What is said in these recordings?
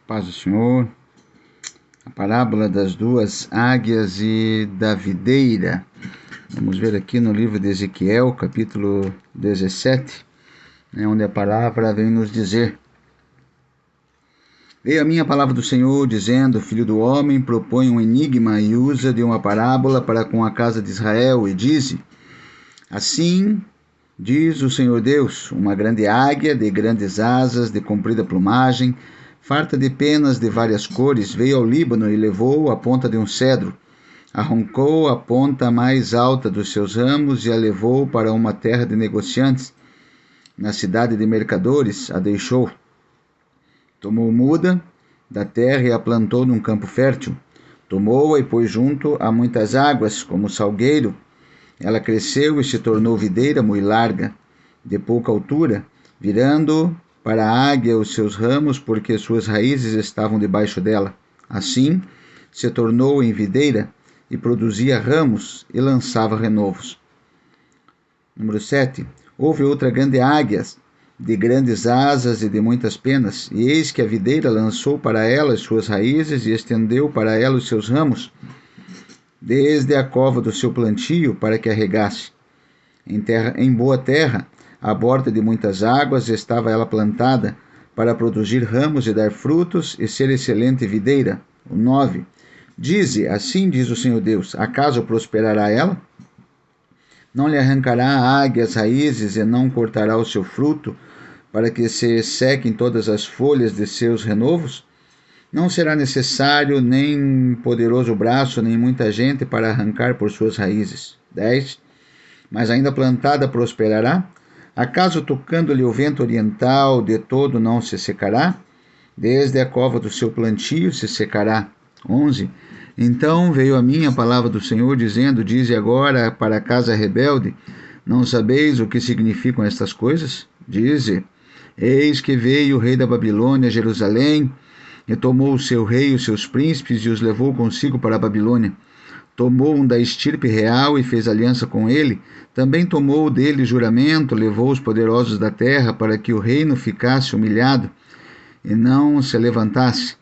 Paz do Senhor, a parábola das duas águias e da videira. Vamos ver aqui no livro de Ezequiel, capítulo 17, onde a palavra vem nos dizer: Veio a mim a palavra do Senhor, dizendo: Filho do homem, propõe um enigma e usa de uma parábola para com a casa de Israel, e dize: Assim diz o Senhor Deus, uma grande águia de grandes asas, de comprida plumagem, farta de penas de várias cores, veio ao Líbano e levou a ponta de um cedro. Arrancou a ponta mais alta dos seus ramos e a levou para uma terra de negociantes. Na cidade de mercadores a deixou. Tomou muda da terra e a plantou num campo fértil. Tomou-a e pôs junto a muitas águas, como salgueiro. Ela cresceu e se tornou videira muito larga, de pouca altura, virando para a águia os seus ramos, porque suas raízes estavam debaixo dela. Assim, se tornou em videira e produzia ramos e lançava renovos. Número 7. Houve outra grande águia, de grandes asas e de muitas penas, e eis que a videira lançou para ela as suas raízes e estendeu para ela os seus ramos, desde a cova do seu plantio, para que a regasse. Em boa terra, à borda de muitas águas, estava ela plantada, para produzir ramos e dar frutos, e ser excelente videira. O 9. Dize, assim diz o Senhor Deus, acaso prosperará ela? Não lhe arrancará a águia as raízes, e não cortará o seu fruto, para que se sequem todas as folhas de seus renovos? Não será necessário nem poderoso braço, nem muita gente para arrancar por suas raízes. 10. Mas ainda plantada prosperará? Acaso tocando-lhe o vento oriental, de todo não se secará? Desde a cova do seu plantio se secará. 11. Então veio a mim a palavra do Senhor, dizendo: Dize agora para a casa rebelde: Não sabeis o que significam estas coisas? Dize: Eis que veio o rei da Babilônia a Jerusalém, e tomou o seu rei e os seus príncipes e os levou consigo para a Babilônia. Tomou um da estirpe real e fez aliança com ele. Também tomou dele juramento, levou os poderosos da terra para que o reino ficasse humilhado e não se levantasse,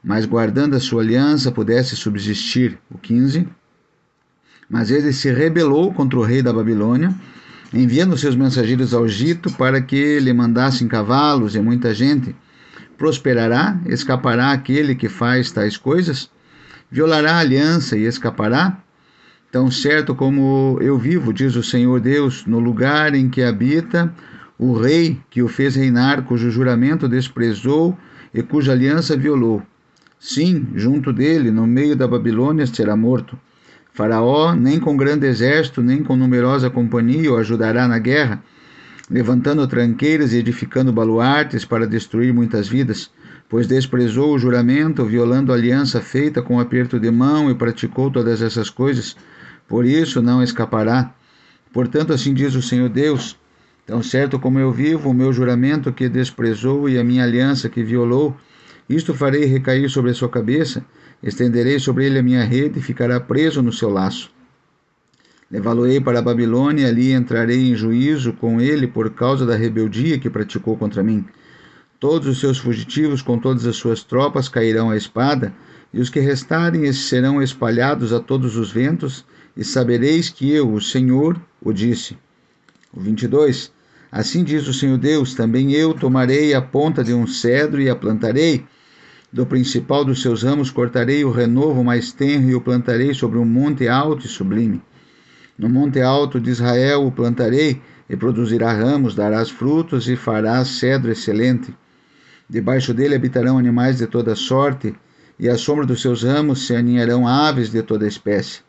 mas guardando a sua aliança pudesse subsistir. O 15. Mas ele se rebelou contra o rei da Babilônia, enviando seus mensageiros ao Egito para que lhe mandassem cavalos e muita gente. Prosperará? Escapará aquele que faz tais coisas? Violará a aliança e escapará? Tão certo como eu vivo, diz o Senhor Deus, no lugar em que habita o rei que o fez reinar, cujo juramento desprezou e cuja aliança violou. Sim, junto dele, no meio da Babilônia, será morto. Faraó, nem com grande exército, nem com numerosa companhia, o ajudará na guerra, levantando tranqueiras e edificando baluartes para destruir muitas vidas, pois desprezou o juramento, violando a aliança feita com aperto de mão e praticou todas essas coisas. Por isso não escapará. Portanto, assim diz o Senhor Deus: Tão certo como eu vivo, o meu juramento que desprezou e a minha aliança que violou, isto farei recair sobre a sua cabeça, estenderei sobre ele a minha rede e ficará preso no seu laço. Levá-lo-ei para a Babilônia, e ali entrarei em juízo com ele por causa da rebeldia que praticou contra mim. Todos os seus fugitivos com todas as suas tropas cairão à espada, e os que restarem serão espalhados a todos os ventos, e sabereis que eu, o Senhor, o disse. O 22. Assim diz o Senhor Deus: também eu tomarei a ponta de um cedro e a plantarei. Do principal dos seus ramos cortarei o renovo mais tenro e o plantarei sobre um monte alto e sublime. No monte alto de Israel o plantarei, e produzirá ramos, darás frutos e farás cedro excelente. Debaixo dele habitarão animais de toda sorte, e à sombra dos seus ramos se aninharão aves de toda espécie.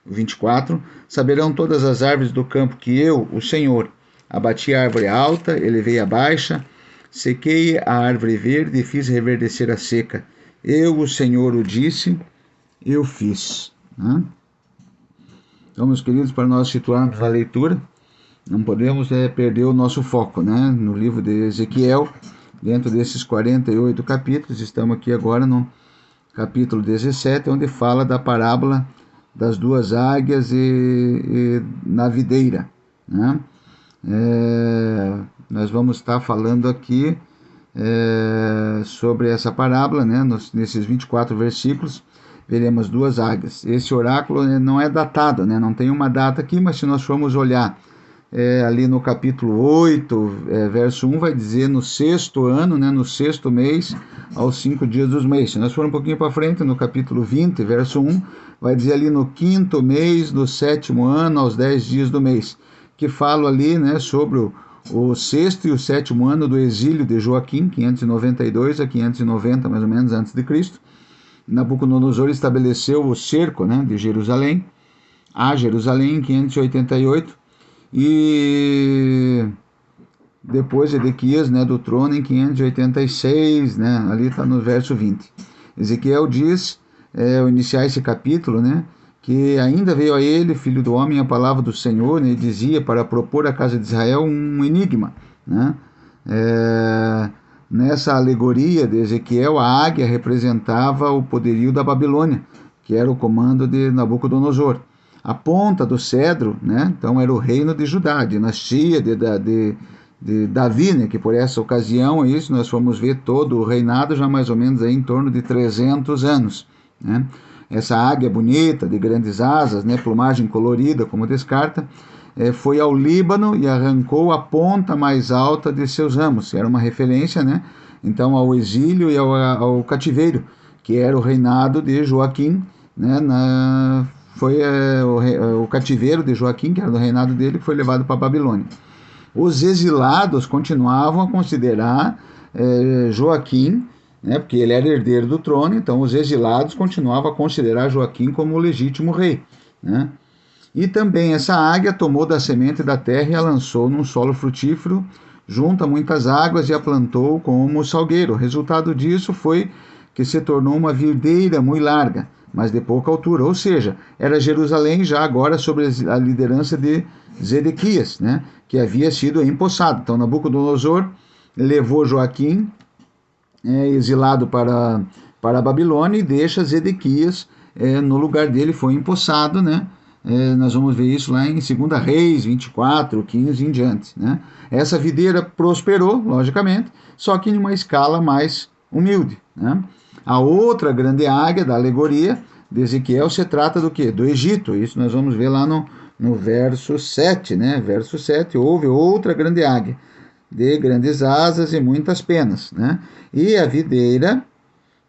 24. Saberão todas as árvores do campo que eu, o Senhor, abati a árvore alta, elevei a baixa, sequei a árvore verde e fiz reverdecer a seca. Eu, o Senhor, o disse, eu fiz. Então, meus queridos, para nós situarmos a leitura, não podemos perder o nosso foco, no livro de Ezequiel. Dentro desses 48 capítulos, estamos aqui agora no capítulo 17, onde fala da parábola das duas águias e na videira. Nós vamos estar falando aqui sobre essa parábola, né, nesses 24 versículos, veremos duas águias. Esse oráculo não é datado, né, não tem uma data aqui, mas se nós formos olhar ali no capítulo 8, verso 1, vai dizer no sexto ano, né, no sexto mês, aos 5 dias dos meses. Se nós formos um pouquinho para frente, no capítulo 20, verso 1, vai dizer ali no quinto mês, do sétimo ano, aos 10 dias do mês, que fala ali, né, sobre o sexto e o sétimo ano do exílio de Joaquim, 592 a 590, mais ou menos, antes de Cristo. Nabucodonosor estabeleceu o cerco, né, de Jerusalém, a Jerusalém, em 588, e depois Ezequias, né, do trono em 586, né, ali está no verso 20. Ezequiel diz, ao iniciar esse capítulo, né, que ainda veio a ele, filho do homem, a palavra do Senhor, né, e dizia para propor à casa de Israel um enigma, né. Nessa alegoria de Ezequiel, a águia representava o poderio da Babilônia, que era o comando de Nabucodonosor. A ponta do cedro, né, então era o reino de Judá, a dinastia de Davi, né, que por essa ocasião, isso nós fomos ver todo o reinado já mais ou menos aí em torno de 300 anos. Né. Essa águia bonita, de grandes asas, né, plumagem colorida, como descarta, foi ao Líbano e arrancou a ponta mais alta de seus ramos. Era uma referência, né, então ao exílio e ao cativeiro, que era o reinado de Joaquim, né, foi o cativeiro de Joaquim, que era do reinado dele, que foi levado para a Babilônia. Os exilados continuavam a considerar Joaquim, né, porque ele era herdeiro do trono, então os exilados continuavam a considerar Joaquim como o legítimo rei. Né? E também essa águia tomou da semente da terra e a lançou num solo frutífero, junto a muitas águas, e a plantou como salgueiro. O resultado disso foi que se tornou uma videira muito larga, mas de pouca altura, ou seja, era Jerusalém já agora sob a liderança de Zedequias, né, que havia sido empossado. Então Nabucodonosor levou Joaquim, exilado para a Babilônia, e deixa Zedequias no lugar dele, foi empossado, né. Nós vamos ver isso lá em 2 Reis 24, 15 em diante. Né. Essa videira prosperou, logicamente, só que em uma escala mais humilde. Né. A outra grande águia da alegoria de Ezequiel se trata do quê? Do Egito. Isso nós vamos ver lá no verso 7, né? Verso 7, houve outra grande águia, de grandes asas e muitas penas, né? E a videira,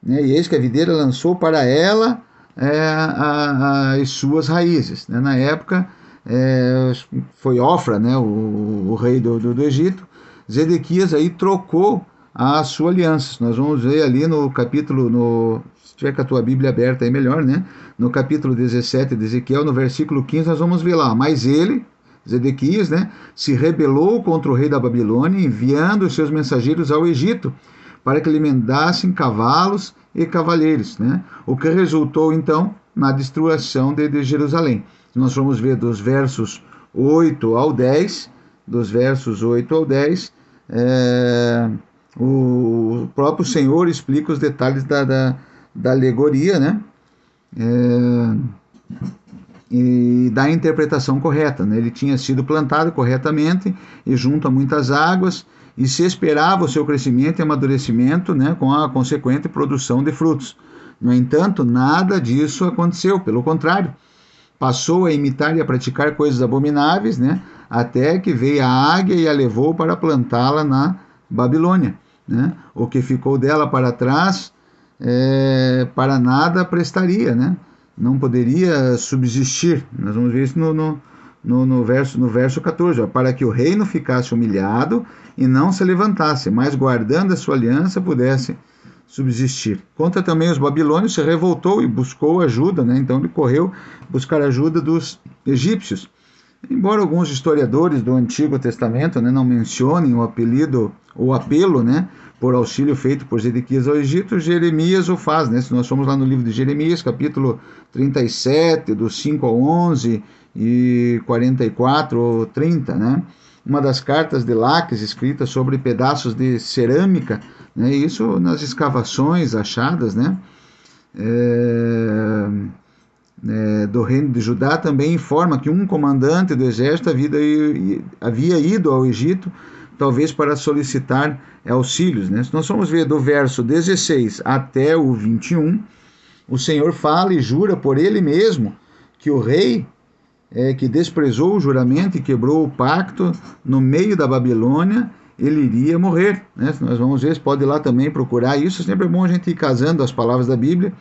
né? E eis que a videira lançou para ela as suas raízes. Né? Na época, foi Ofra, né? o rei do Egito. Zedequias aí trocou a sua aliança. Nós vamos ver ali no capítulo, se tiver com a tua Bíblia aberta aí melhor, né? No capítulo 17 de Ezequiel, no versículo 15, nós vamos ver lá. Mas ele, Zedequias, né, se rebelou contra o rei da Babilônia, enviando os seus mensageiros ao Egito, para que lhe mandassem cavalos e cavalheiros, né? O que resultou, então, na destruição de Jerusalém. Nós vamos ver dos versos 8 ao 10, o próprio Senhor explica os detalhes da alegoria, né? E da interpretação correta. Né? Ele tinha sido plantado corretamente e junto a muitas águas, e se esperava o seu crescimento e amadurecimento, né, com a consequente produção de frutos. No entanto, nada disso aconteceu, pelo contrário, passou a imitar e a praticar coisas abomináveis, né, até que veio a águia e a levou para plantá-la na Babilônia. Né? O que ficou dela para trás, para nada prestaria, né? Não poderia subsistir. Nós vamos ver isso no verso 14, ó, para que o reino ficasse humilhado e não se levantasse, mas guardando a sua aliança pudesse subsistir. Contra também os babilônios, se revoltou e buscou ajuda, né? Então ele correu buscar ajuda dos egípcios. Embora alguns historiadores do Antigo Testamento, né, não mencionem o apelo, né, por auxílio feito por Zedequias ao Egito, Jeremias o faz. Né? Se nós formos lá no livro de Jeremias, capítulo 37, do 5 ao 11 e 44 ou 30, né? Uma das cartas de Laques escritas sobre pedaços de cerâmica, né? Isso nas escavações achadas, né? Do reino de Judá, também informa que um comandante do exército havia ido ao Egito talvez para solicitar auxílios, né? Se nós formos ver do verso 16 até o 21, o Senhor fala e jura por ele mesmo que o rei que desprezou o juramento e quebrou o pacto no meio da Babilônia, ele iria morrer, né? Nós vamos ver, você pode ir lá também procurar isso. Sempre é bom a gente ir casando as palavras da Bíblia,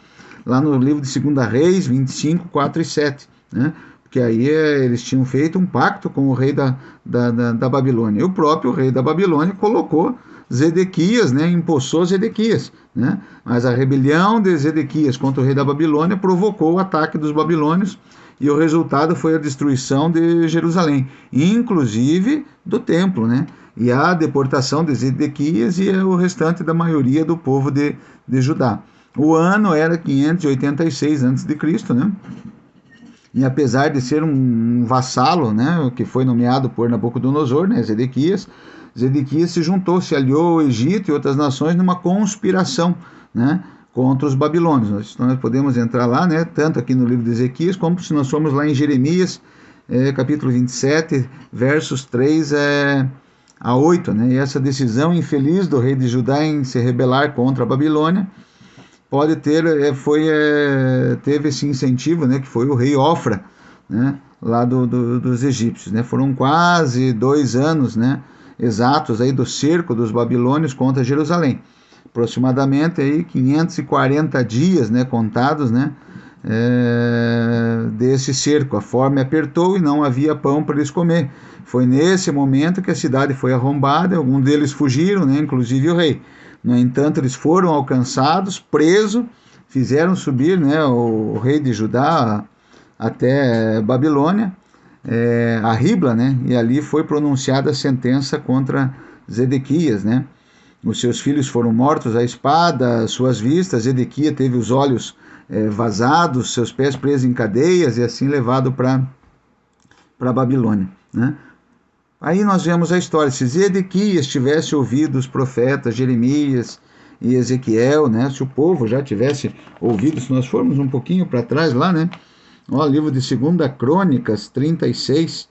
lá no livro de 2 Reis 25, 4 e 7, né? Porque aí eles tinham feito um pacto com o rei da Babilônia, e o próprio rei da Babilônia colocou Zedequias, né, empossou Zedequias, né? Mas a rebelião de Zedequias contra o rei da Babilônia provocou o ataque dos babilônios, e o resultado foi a destruição de Jerusalém, inclusive do templo, né? E a deportação de Zedequias e o restante da maioria do povo de Judá. O ano era 586 a.C., né? E apesar de ser um vassalo, né, que foi nomeado por Nabucodonosor, né, Zedequias se juntou, se aliou ao Egito e outras nações numa conspiração, né, contra os babilônios. Nós podemos entrar lá, né, tanto aqui no livro de Ezequias, como se nós formos lá em Jeremias, capítulo 27, versos 3 a 8. Né, e essa decisão infeliz do rei de Judá em se rebelar contra a Babilônia pode ter, teve esse incentivo, né, que foi o rei Ofra, né, lá dos egípcios. Né, foram quase 2 anos, né, exatos aí do cerco dos babilônios contra Jerusalém. Aproximadamente aí 540 dias, né, contados, né, desse cerco. A fome apertou e não havia pão para eles comer. Foi nesse momento que a cidade foi arrombada, alguns deles fugiram, né, inclusive o rei. No entanto, eles foram alcançados, presos, fizeram subir, né, o rei de Judá até Babilônia, a Ribla, né, e ali foi pronunciada a sentença contra Zedequias, né. Os seus filhos foram mortos à espada, às suas vistas. Zedequias teve os olhos vazados, seus pés presos em cadeias e assim levado para a Babilônia, né. Aí nós vemos a história. Se Zedequias tivesse ouvido os profetas Jeremias e Ezequiel, né, se o povo já tivesse ouvido, se nós formos um pouquinho para trás lá, né, ó, livro de 2 Crônicas 36,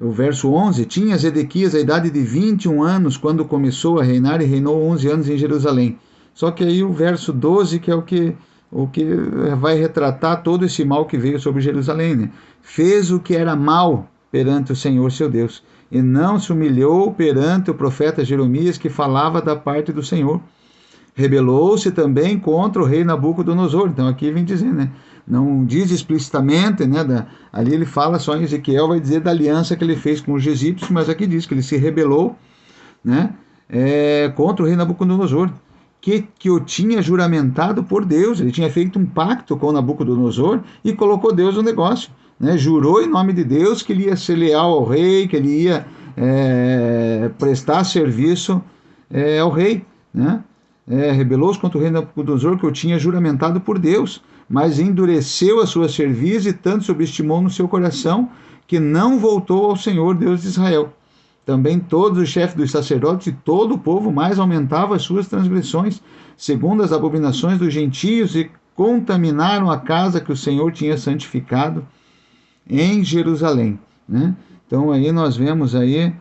o verso 11, tinha Zedequias a idade de 21 anos quando começou a reinar e reinou 11 anos em Jerusalém. Só que aí o verso 12, que é o que vai retratar todo esse mal que veio sobre Jerusalém, né? Fez o que era mal perante o Senhor seu Deus, e não se humilhou perante o profeta Jeremias, que falava da parte do Senhor. Rebelou-se também contra o rei Nabucodonosor. Então aqui vem dizer, né? Não diz explicitamente, né? Ali ele fala só em Ezequiel, vai dizer da aliança que ele fez com os egípcios, mas aqui diz que ele se rebelou, né? Contra o rei Nabucodonosor, que o tinha juramentado por Deus. Ele tinha feito um pacto com Nabucodonosor e colocou Deus no negócio, né? Jurou em nome de Deus que ele ia ser leal ao rei, que ele ia prestar serviço ao rei, né? Rebelou-se contra o rei Nabucodonosor, que o tinha juramentado por Deus, mas endureceu a sua cerviz e tanto subestimou no seu coração que não voltou ao Senhor Deus de Israel. Também todos os chefes dos sacerdotes e todo o povo mais aumentavam as suas transgressões, segundo as abominações dos gentios, e contaminaram a casa que o Senhor tinha santificado em Jerusalém, né? Então aí nós vemos aí,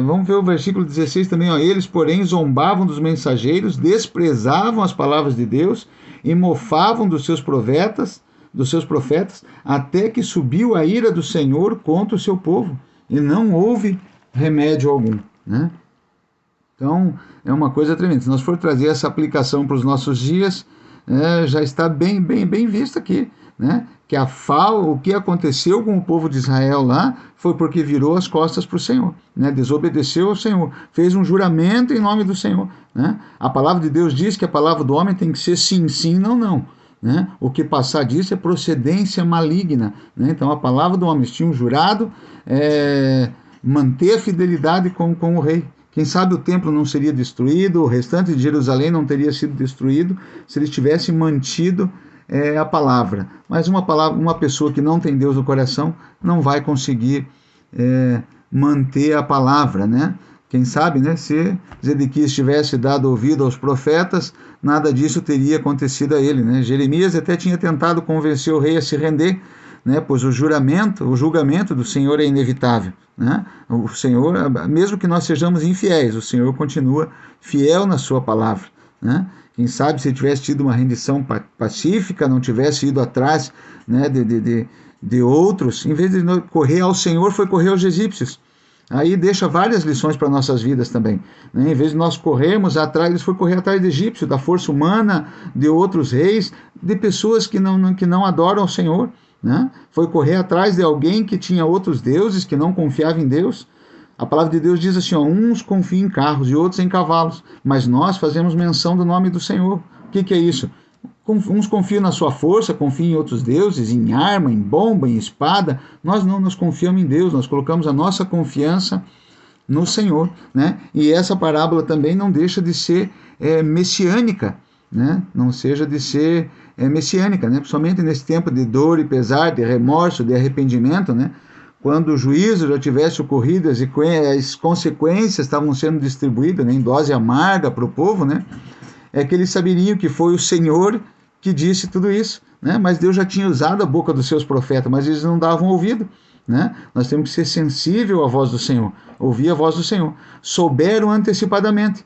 vamos ver o versículo 16 também, ó. Eles, porém, zombavam dos mensageiros, desprezavam as palavras de Deus e mofavam dos seus profetas, até que subiu a ira do Senhor contra o seu povo, e não houve remédio algum, né? Então, é uma coisa tremenda. Se nós for trazer essa aplicação para os nossos dias, já está bem visto aqui, né? Que o que aconteceu com o povo de Israel lá foi porque virou as costas para o Senhor, né? Desobedeceu ao Senhor, fez um juramento em nome do Senhor, né? A palavra de Deus diz que a palavra do homem tem que ser sim, sim, não, não, né? O que passar disso é procedência maligna, né? Então a palavra do homem, eles tinham jurado manter a fidelidade com o rei. Quem sabe o templo não seria destruído, o restante de Jerusalém não teria sido destruído se eles tivessem mantido a palavra. Mas uma pessoa que não tem Deus no coração não vai conseguir manter a palavra, né? Quem sabe, né, se Zedequias tivesse dado ouvido aos profetas, nada disso teria acontecido a ele, né? Jeremias até tinha tentado convencer o rei a se render, né? Pois o julgamento do Senhor é inevitável, né? O Senhor, mesmo que nós sejamos infiéis, o Senhor continua fiel na sua palavra, né? Quem sabe se tivesse tido uma rendição pacífica, não tivesse ido atrás, né, de outros, em vez de correr ao Senhor, foi correr aos egípcios. Aí deixa várias lições para nossas vidas também, né? Em vez de nós corrermos atrás, eles foram correr atrás de egípcio, da força humana, de outros reis, de pessoas que não adoram o Senhor, né? Foi correr atrás de alguém que tinha outros deuses, que não confiava em Deus. A palavra de Deus diz assim, ó, uns confiam em carros e outros em cavalos, mas nós fazemos menção do nome do Senhor. O que é isso? Uns confiam na sua força, confiam em outros deuses, em arma, em bomba, em espada. Nós não, nós confiamos em Deus, nós colocamos a nossa confiança no Senhor, né? E essa parábola também não deixa de ser messiânica, né? Não seja de ser messiânica, né? Principalmente nesse tempo de dor e pesar, de remorso, de arrependimento, né? Quando o juízo já tivesse ocorrido, as consequências estavam sendo distribuídas, né, em dose amarga para o povo, né? É que eles saberiam que foi o Senhor que disse tudo isso, né? Mas Deus já tinha usado a boca dos seus profetas, mas eles não davam ouvido, né? Nós temos que ser sensível à voz do Senhor, ouvir a voz do Senhor. Souberam antecipadamente.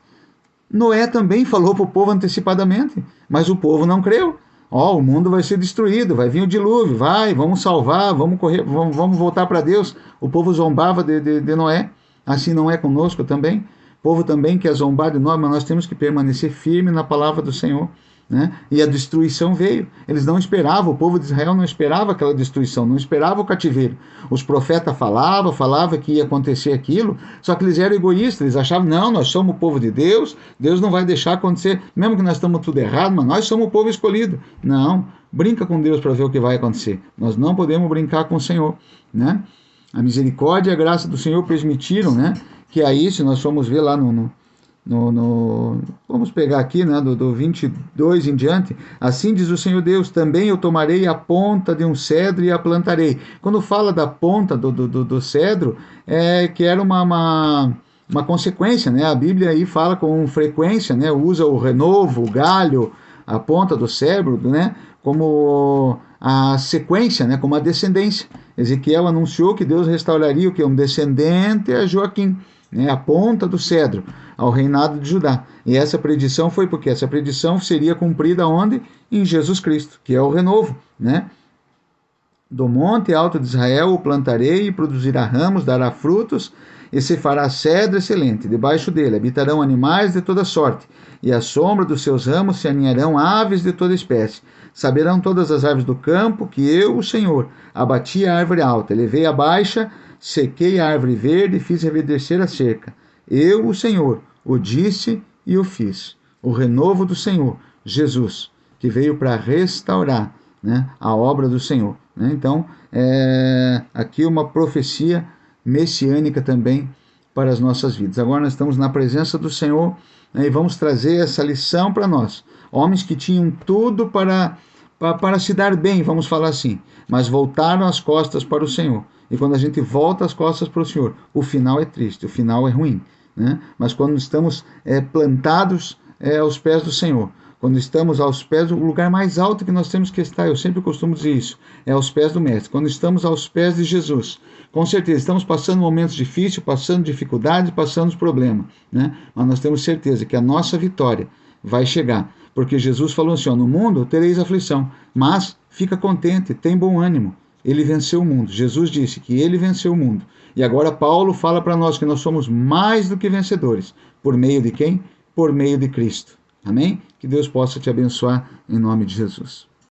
Noé também falou para o povo antecipadamente, mas o povo não creu. Ó, o mundo vai ser destruído, vai vir o dilúvio, vamos salvar, vamos correr, vamos voltar para Deus. O povo zombava de Noé, assim não é conosco também. O povo também quer zombar de nós, mas nós temos que permanecer firme na palavra do Senhor, né? E a destruição veio. Eles não esperavam, o povo de Israel não esperava aquela destruição, não esperava o cativeiro. Os profetas falavam que ia acontecer aquilo, só que eles eram egoístas, eles achavam, não, nós somos o povo de Deus, Deus não vai deixar acontecer, mesmo que nós estamos tudo errado, mas nós somos o povo escolhido. Não, brinca com Deus para ver o que vai acontecer. Nós não podemos brincar com o Senhor, né? A misericórdia e a graça do Senhor permitiram, né, que aí, se nós formos ver lá vamos pegar aqui, né, do 22 em diante, assim diz o Senhor Deus, também eu tomarei a ponta de um cedro e a plantarei. Quando fala da ponta do cedro, que era uma consequência, né? A Bíblia aí fala com frequência, né? Usa o renovo, o galho, a ponta do cedro, né? Como a sequência, né? Como a descendência. Ezequiel anunciou que Deus restauraria o que? Um descendente a Joaquim, né? A ponta do cedro ao reinado de Judá. E essa predição foi porque essa predição seria cumprida onde? Em Jesus Cristo, que é o renovo, né? Do monte alto de Israel o plantarei e produzirá ramos, dará frutos e se fará cedro excelente. Debaixo dele habitarão animais de toda sorte e à sombra dos seus ramos se aninharão aves de toda espécie. Saberão todas as árvores do campo que eu, o Senhor, abati a árvore alta, elevei a baixa, sequei a árvore verde e fiz reverdecer a cerca. Eu, o Senhor, o disse e o fiz. O renovo do Senhor, Jesus, que veio para restaurar, né, a obra do Senhor, né? Então, aqui uma profecia messiânica também para as nossas vidas. Agora nós estamos na presença do Senhor, né, e vamos trazer essa lição para nós. Homens que tinham tudo para se dar bem, vamos falar assim, mas voltaram as costas para o Senhor. E quando a gente volta as costas para o Senhor, o final é triste, o final é ruim, né? Mas quando estamos plantados aos pés do Senhor, quando estamos aos pés, o lugar mais alto que nós temos que estar, eu sempre costumo dizer isso, é aos pés do Mestre. Quando estamos aos pés de Jesus, com certeza estamos passando momentos difíceis, passando dificuldades, passando problemas, né? Mas nós temos certeza que a nossa vitória vai chegar, porque Jesus falou assim, ó, no mundo tereis aflição, mas fica contente, tem bom ânimo. Ele venceu o mundo. Jesus disse que ele venceu o mundo. E agora Paulo fala para nós que nós somos mais do que vencedores. Por meio de quem? Por meio de Cristo. Amém? Que Deus possa te abençoar em nome de Jesus.